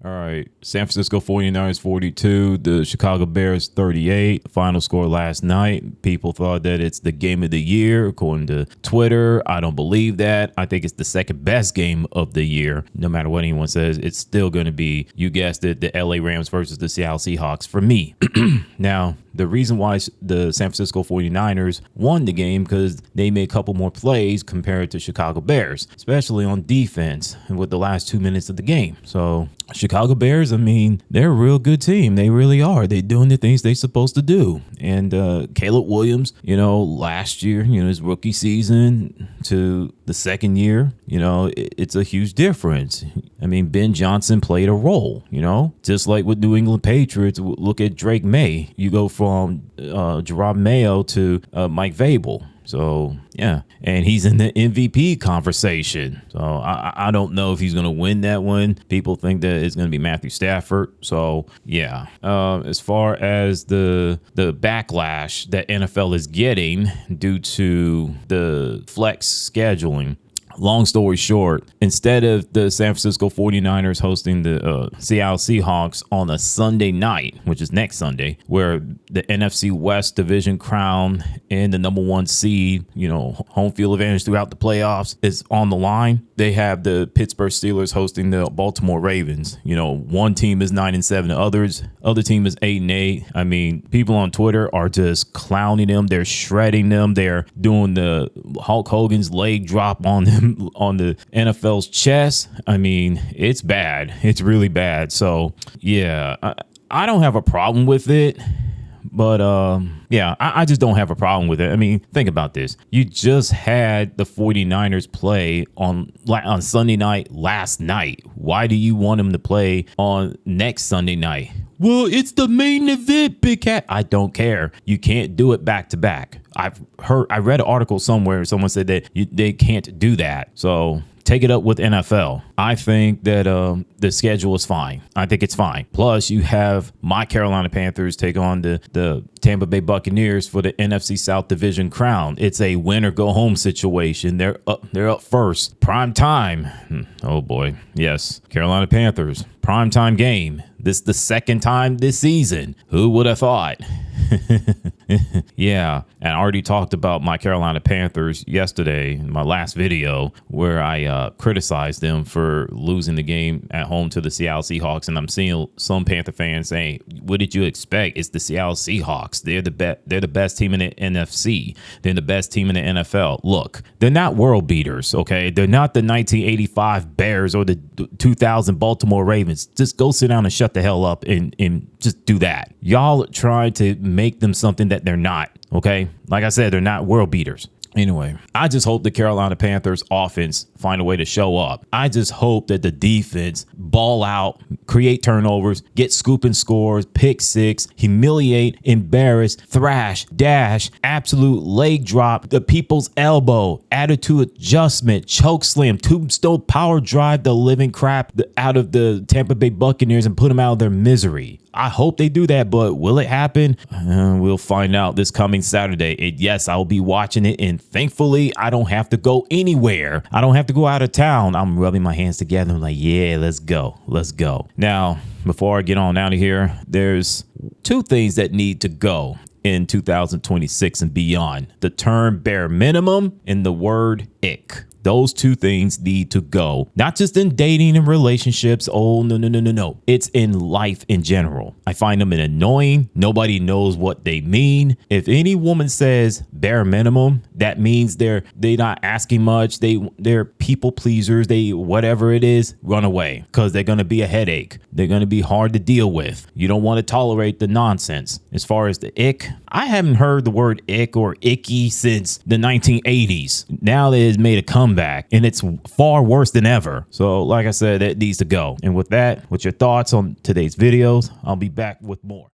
All right. San Francisco 49ers 42, the Chicago Bears 38. Final score last night. People thought that it's the game of the year, according to Twitter. I don't believe that. I think it's the second best game of the year. No matter what anyone says, it's still going to be, you guessed it, the LA Rams versus the Seattle Seahawks for me. Now, the reason why the San Francisco 49ers won the game because they made a couple more plays compared to Chicago Bears, especially on defense with the last 2 minutes of the game. So Chicago Bears, I mean, they're a real good team. They really are. They're doing the things they're supposed to do. And Caleb Williams, last year, his rookie season to the second year, it's a huge difference. I mean, Ben Johnson played a role, just like with New England Patriots. Look at Drake May. You go from Gerard Mayo to Mike Vrabel. So, yeah, and he's in the MVP conversation. So I don't know if he's going to win that one. People think that it's going to be Matthew Stafford. So, yeah, as far as the backlash that NFL is getting due to the flex scheduling, long story short, instead of the San Francisco 49ers hosting the Seattle Seahawks on a Sunday night, which is next Sunday, where the NFC West division crown and the number one seed, home field advantage throughout the playoffs is on the line, they have the Pittsburgh Steelers hosting the Baltimore Ravens. One team is 9-7, the other team is 8-8. I mean, people on Twitter are just clowning them. They're shredding them. They're doing the Hulk Hogan's leg drop on them on the NFL's chest. I mean, it's bad. It's really bad. So, yeah, I don't have a problem with it. But, I just don't have a problem with it. I mean, think about this. You just had the 49ers play on Sunday night last night. Why do you want them to play on next Sunday night? Well, it's the main event, Big Cat. I don't care. You can't do it back to back. I read an article somewhere. Someone said that they can't do that. So take it up with NFL. I think that the schedule is fine. I think it's fine. Plus, you have my Carolina Panthers take on the Tampa Bay Buccaneers for the NFC South Division crown. It's a win or go home situation. They're up first. Prime time. Oh boy. Yes. Carolina Panthers. Prime time game. This is the second time this season. Who would have thought? Yeah, and I already talked about my Carolina Panthers yesterday in my last video where I criticized them for losing the game at home to the Seattle Seahawks, and I'm seeing some Panther fans saying, "What did you expect? It's the Seattle Seahawks. They're the best team in the NFC. They're the best team in the NFL." Look, they're not world beaters, okay? They're not the 1985 Bears or the 2000 Baltimore Ravens. Just go sit down and shut the hell up and just do that. Y'all try to make them something that they're not, okay? Like I said, they're not world beaters. Anyway, I just hope the Carolina Panthers offense find a way to show up. I just hope that the defense ball out, create turnovers, get scooping scores, pick six, humiliate, embarrass, thrash, dash, absolute leg drop, the people's elbow, attitude adjustment, choke slam, tombstone power drive the living crap out of the Tampa Bay Buccaneers and put them out of their misery. I hope they do that, but will it happen? We'll find out this coming Saturday. And yes, I will be watching it, and thankfully, I don't have to go anywhere. I don't have to go out of town. I'm rubbing my hands together. I'm like, yeah, let's go. Let's go. Now, before I get on out of here, there's two things that need to go in 2026 and beyond. The term bare minimum and the word ick. Those two things need to go. Not just in dating and relationships. Oh, no. It's in life in general. I find them annoying. Nobody knows what they mean. If any woman says bare minimum, that means they're not asking much. They're people pleasers. They whatever it is, run away because they're going to be a headache. They're going to be hard to deal with. You don't want to tolerate the nonsense. As far as the ick, I haven't heard the word ick or icky since the 1980s. Now it has made a comeback, and it's far worse than ever. So like I said, that needs to go. And with that, with your thoughts on today's videos, I'll be back with more.